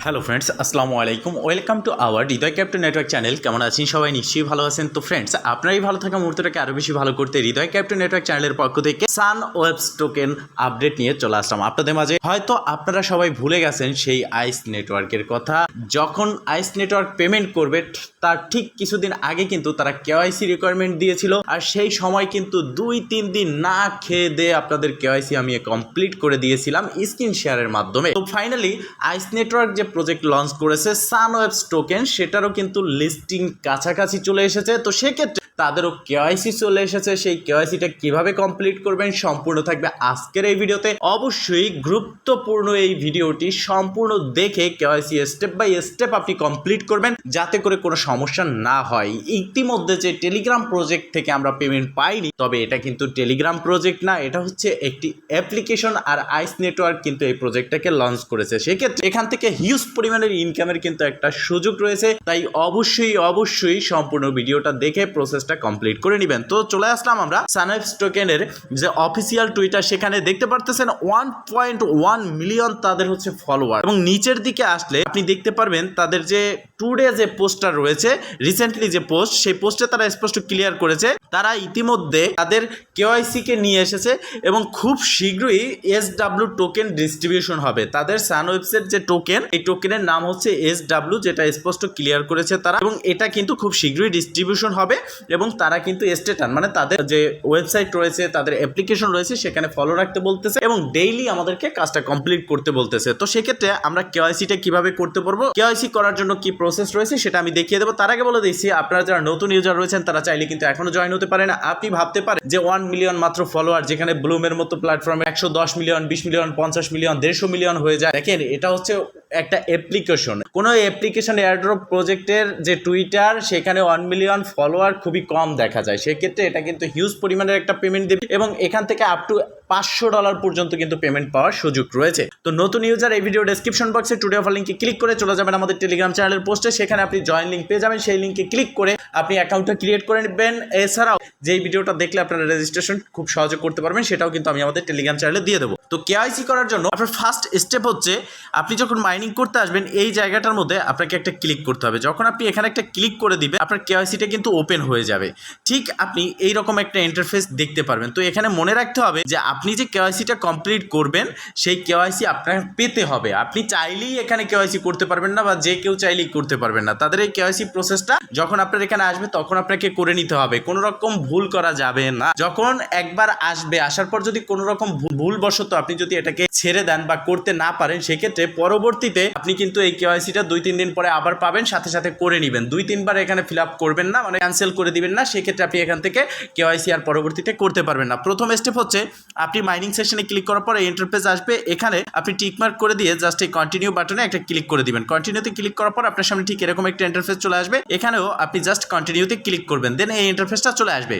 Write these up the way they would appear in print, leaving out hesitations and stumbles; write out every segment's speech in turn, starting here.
Hello friends, আসসালামু আলাইকুম। Welcome to our Hridoy captain network channel. কেমন আছেন সবাই? নিশ্চয়ই ভালো আছেন। তো ফ্রেন্ডস, আপনার এই ভালো থাকা মুহূর্তটাকে আরও বেশি ভালো করতে হৃদয় ক্যাপ্টেন নেটওয়ার্ক চ্যানেলের পক্ষ থেকে সানওয়েবস টোকেন আপডেট নিয়ে চলে আসলাম আপনাদের মাঝে। হয়তো আপনারা সবাই ভুলে গেছেন সেই আইস নেটওয়ার্কের কথা। যখন আইস নেটওয়ার্ক পেমেন্ট করবে তার ঠিক কিছুদিন আগে কিন্তু তারা কেওয়াইসি রিকোয়ারমেন্ট দিয়েছিল, আর সেই সময় কিন্তু 2-3 দিন না খেয়ে দিয়ে আপনাদের কেওয়াইসি আমি কমপ্লিট করে দিয়েছিলাম স্ক্রিন শেয়ারের মাধ্যমে। তো ফাইনালি আইস নেটওয়ার্ক যে প্রজেক্ট লঞ্চ করেছে সানওয়েবস টোকেন, সেটারও কিন্তু লিস্টিং কাছাকাছি চলে এসেছে। তো সেক্ষেত্রে তাদেরও কেওয়াইসি চলে এসেছে। সেই কেওয়াইসিটা কিভাবে কমপ্লিট করবেন সম্পূর্ণ থাকবে আজকের এই ভিডিওতে। অবশ্যই গুরুত্বপূর্ণ এই ভিডিওটি সম্পূর্ণ দেখে কেওয়াইসি স্টেপ বাই স্টেপ আপনি কমপ্লিট করবেন, যাতে করে কোনো সমস্যা না হয়। ইতিমধ্যে যে টেলিগ্রাম প্রজেক্ট থেকে আমরা পেমেন্ট পাইনি, তবে এটা কিন্তু টেলিগ্রাম প্রজেক্ট না, এটা হচ্ছে একটি অ্যাপ্লিকেশন। আর আইস নেটওয়ার্ক কিন্তু এই প্রজেক্টটাকে লঞ্চ করেছে। সেক্ষেত্রে এখান থেকে হিউজ পরিমাণের ইনকামের কিন্তু একটা সুযোগ রয়েছে। তাই অবশ্যই সম্পূর্ণ ভিডিওটা দেখে প্রসেসটা কমপ্লিট করে নেবেন। তো চলে আসলাম আমরা সানওয়েবস টোকেনের যে অফিসিয়াল টুইটার, সেখানে দেখতে পারতেছেন 1.1 মিলিয়ন তাদের হচ্ছে ফলোয়ার। এবং নিচের দিকে আসলে আপনি দেখতে পারবেন তাদের যে টুডে যে পোস্টটা রয়েছে, রিসেন্টলি যে পোস্ট, সেই পোস্টে তারা স্পষ্ট ক্লিয়ার করেছে তারা ইতিমধ্যে তাদের কেওয়াইসি কে নিয়ে এসেছে এবং খুব শীঘ্রই SW টোকেন ডিস্ট্রিবিউশন হবে। তাদের সানওয়েবসের যে টোকেন, এই টোকেনের নাম হচ্ছে SW, যেটা স্পষ্ট ক্লিয়ার করেছে তারা। এবং এটা কিন্তু খুব শীঘ্রই ডিস্ট্রিবিউশন হবে এবং তারা কিন্তু স্টেটাস মানে তাদের যে ওয়েবসাইট রয়েছে, তাদের অ্যাপ্লিকেশন রয়েছে, সেখানে ফলো রাখতে বলতেছে এবং ডেইলি আমাদেরকে কাজটা কমপ্লিট করতে বলতেছে। তো সেক্ষেত্রে আমরা কেওয়াইসিটা কিভাবে করতে পারবো, কেওয়াইসি করার জন্য কি প্রসেস রয়েছে সেটা আমি দেখিয়ে দেবো। তার আগে বলে দিচ্ছি, আপনারা যারা নতুন ইউজার রয়েছেন তারা চাইলে কিন্তু এখনো জয়েন হতে পারেন। আপনি ভাবতে পারেন যে 1 মিলিয়ন মাত্র ফলোয়ার, যেখানে ব্লুমের মতো প্ল্যাটফর্মে 110 মিলিয়ন, 20 মিলিয়ন, 50 মিলিয়ন, 150 মিলিয়ন হয়ে যায়। দেখেন, এটা হচ্ছে একটা অ্যাপ্লিকেশন। কোনো অ্যাপ্লিকেশন এয়ারড্রপ প্রজেক্টের যে টুইটার, সেখানে 1 মিলিয়ন ফলোয়ার খুবই কম দেখা যায়। সেক্ষেত্রে এটা কিন্তু হিউজ পরিমাণের একটা পেমেন্ট দেবে এবং এখান থেকে আপ টু $500 পর্যন্ত কিন্তু পেমেন্ট পাওয়ার সুযোগ রয়েছে। তো নতুন ইউজার এই ভিডিও ডেসক্রিপশন বক্সে টুডে অফার লিঙ্কে ক্লিক করে চলে যাবেন আমাদের টেলিগ্রাম চ্যানেলের পোস্টে। সেখানে আপনি জয়েন লিঙ্ক পেয়ে যাবেন। সেই লিঙ্কে ক্লিক করে আপনি অ্যাকাউন্টটা ক্রিয়েট করে নেবেন। এছাড়াও যেই ভিডিওটা দেখলে আপনারা রেজিস্ট্রেশন খুব সহজে করতে পারবেন, সেটাও কিন্তু আমি আমাদের টেলিগ্রাম চ্যানেলে দিয়ে দেবো। তো কেওয়াইসি করার জন্য আপনার ফার্স্ট স্টেপ হচ্ছে, আপনি যখন মাইনিং করতে আসবেন এই জায়গাটার মধ্যে আপনাকে একটা ক্লিক করতে হবে। যখন আপনি এখানে একটা ক্লিক করে দিবেন, আপনার কেওয়াইসিটা কিন্তু ওপেন হয়ে যাবে। ঠিক আপনি এইরকম একটা ইন্টারফেস দেখতে পারবেন। তো এখানে মনে রাখতে হবে যে আপনি যে কেওয়াইসিটা কমপ্লিট করবেন, সেই কেওয়াইসি আপনার পেতে হবে। আপনি চাইলেই এখানে কেওয়াইসি করতে পারবেন না, বা যে কেউ চাইলেই করতে পারবেন না। তাদের এই কেওয়াইসি প্রসেসটা যখন আপনার এখানে আসবে তখন আপনাকে করে নিতে হবে। কোনো রকম ভুল করা যাবে না। যখন একবার আসবে, আসার পর যদি কোনো রকম ভুলবশত আপনি যদি এটাকে ছেড়ে দেন বা করতে না পারেন, সেক্ষেত্রে পরবর্তীতে আপনি কিন্তু এই কেওয়াইসিটা 2-3 দিন পরে আবার পাবেন, সাথে সাথে করে নেবেন। 2-3 বার এখানে ফিল আপ করবেন না, মানে ক্যান্সেল করে দিবেন না। সেক্ষেত্রে আপনি এখান থেকে কেওয়াইসি আর পরবর্তীতে করতে পারবেন না। প্রথম স্টেপ হচ্ছে, আপনি মাইনিং সেকশনে ক্লিক করার পর এই ইন্টারফেস আসবে। এখানে আপনি টিকমার্ক করে দিয়ে জাস্ট এই কন্টিনিউ বাটনে একটা ক্লিক করে দিবেন। কন্টিনিউতে ক্লিক করার পর আপনার সামনে ঠিক এরকম একটা ইন্টারফেস চলে আসবে। এখানেও আপনি জাস্ট কন্টিনিউতে ক্লিক করবেন, দেন এই ইন্টারফেসটা চলে আসবে।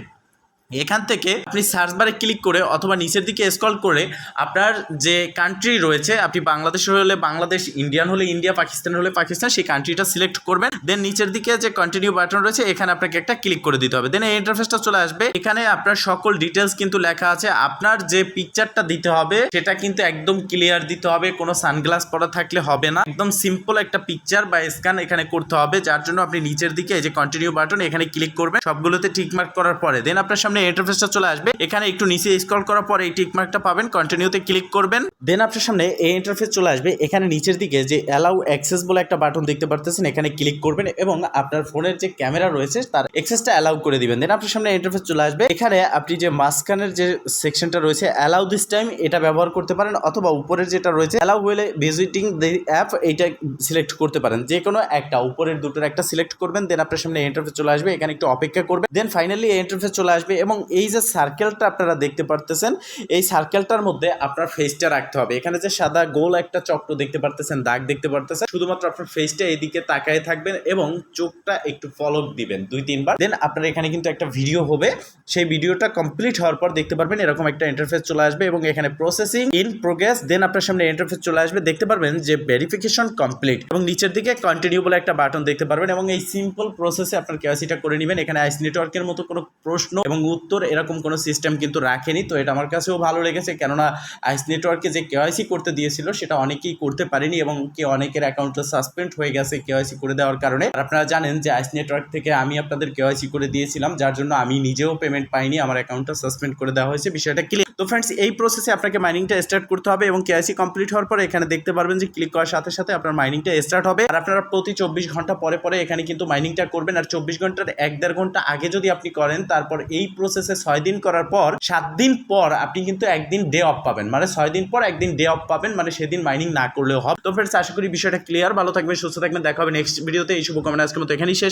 এখান থেকে আপনি সার্চ বারে ক্লিক করে অথবা নিচের দিকে স্ক্রল করে আপনার যে কান্ট্রি রয়েছে, আপনি বাংলাদেশ হলে বাংলাদেশ, ইন্ডিয়ান হলে ইন্ডিয়া, পাকিস্তান হলে পাকিস্তান, সেই কান্ট্রিটা সিলেক্ট করবেন। দেন নিচের দিকে যে কন্টিনিউ বাটন রয়েছে, এখানে আপনাকে একটা ক্লিক করে দিতে হবে। দেন এই ইন্টারফেসটা চলে আসবে। এখানে আপনার সকল ডিটেলস কিন্তু লেখা আছে। আপনার যে পিকচারটা দিতে হবে সেটা কিন্তু একদম ক্লিয়ার দিতে হবে। কোনো সানগ্লাস পরা থাকলে হবে না। একদম সিম্পল একটা পিকচার বা স্ক্যান এখানে করতে হবে, যার জন্য আপনি নিচের দিকে এই যে কন্টিনিউ বাটন, এখানে ক্লিক করবেন। সবগুলোতে টিকমার্ক করার পরে দেন আপনার সামনে ইন্টারফেসটা চলে আসবে। এখানে একটু নিচে স্ক্রল করার পরে এই টিক মার্কটা পাবেন, কন্টিনিউতে ক্লিক করবেন। দেন আপনার সামনে এই ইন্টারফেস চলে আসবে। এখানে নিচের দিকে যে অ্যালাউ অ্যাক্সেস বলে একটা বাটন দেখতে পারতেছেন, এখানে ক্লিক করবেন এবং আপনার ফোনের যে ক্যামেরা রয়েছে তার অ্যাক্সেসটা অ্যালাউ করে দিবেন। দেন আপনার সামনে ইন্টারফেস চলে আসবে। এখানে আপনি যে মাঝখানের যে সেকশনটা রয়েছে অ্যালাউ দিস টাইম, এটা ব্যবহার করতে পারেন, অথবা উপরের যেটা রয়েছে অ্যালাউ হলে ভিজিটিং দ্য অ্যাপ, এইটা সিলেক্ট করতে পারেন। যে কোনো একটা, উপরের দুটোর একটা সিলেক্ট করবেন। দেন আপনার সামনে ইন্টারফেস চলে আসবে। এখানে একটু অপেক্ষা করবেন। দেন ফাইনালি এই ইন্টারফেস চলে আসবে এবং এই যে সার্কেলটা আপনারা দেখতে পারতেছেন, এই সার্কেলটার মধ্যে আপনার ফেসটা রাখতে হবে। এখানে যে সাদা গোল একটা চক্র দেখতে পারতেছেন, দাগ দেখতে পারতেছেন, শুধুমাত্র আপনার ফেসটা এইদিকে তাকায় থাকবেন এবং চোখটা একটু ফলক দিবেন 2-3 বার। দেন আপনার এখানে কিন্তু একটা ভিডিও হবে। সেই ভিডিওটা কমপ্লিট হওয়ার পর দেখতে পারবেন এরকম একটা ইন্টারফেস চলে আসবে এবং এখানে প্রসেসিং ইন প্রোগ্রেস। দেন আপনার সামনে ইন্টারফেস চলে আসবে। দেখতে পারবেন যে ভেরিফিকেশন কমপ্লিট এবং নিচের দিকে কন্টিনিউ বলে একটা বাটন দেখতে পারবেন এবং এই সিম্পল প্রসেসে আপনার কেওয়াইসিটা করে নেবেন। এখানে আইস নেটওয়ার্কের মতো কোনো প্রশ্ন এবং উত্তর এরকম কোনো সিস্টেম কিন্তু রাখেনি। তো এটা আমার কাছেও ভালো লেগেছে, কেননা আইস নেটওয়ার্কে যে কেওয়াইসি করতে দিয়েছিল সেটা অনেকেই করতে পারেনি এবং অনেকের অ্যাকাউন্টটা সাসপেন্ড হয়ে গেছে কেওয়াইসি করে দেওয়ার কারণে। আর আপনারা জানেন যে আইস নেটওয়ার্ক থেকে আমি আপনাদের কেওয়াইসি করে দিয়েছিলাম, যার জন্য আমি নিজেও পেমেন্ট পাইনি, আমার অ্যাকাউন্টটা সাসপেন্ড করে দেওয়া হয়েছে। বিষয়টা ক্লিয়ার। তো ফ্রেন্ডস, এই প্রসেসে আপনাকে মাইনিংটা স্টার্ট করতে হবে এবং কেওয়াইসি কমপ্লিট হওয়ার পরে এখানে দেখতে পারবেন যে ক্লিক করার সাথে সাথে আপনার মাইনিংটা স্টার্ট হবে। আর আপনারা প্রতি 24 ঘন্টা পরে পরে এখানে কিন্তু মাইনিংটা করবেন। আর 24 ঘন্টার 1-1.5 ঘন্টা আগে যদি আপনি করেন, তারপর এই প্রসেসে 6 দিন করার পর 7 দিন পর আপনি কিন্তু একদিন ডে অফ পাবেন, মানে 6 দিন পর একদিন ডে অফ পাবেন, মানে সেদিন মাইনিং না করলেও হবে। তো ফ্রেন্ডস, আশা করি বিষয়টা ক্লিয়ার। ভালো থাকবেন, সুস্থ থাকবেন, দেখা হবে নেক্সট ভিডিওতে। এই শুভকামনা আজকের মতো এখানেই শেষ।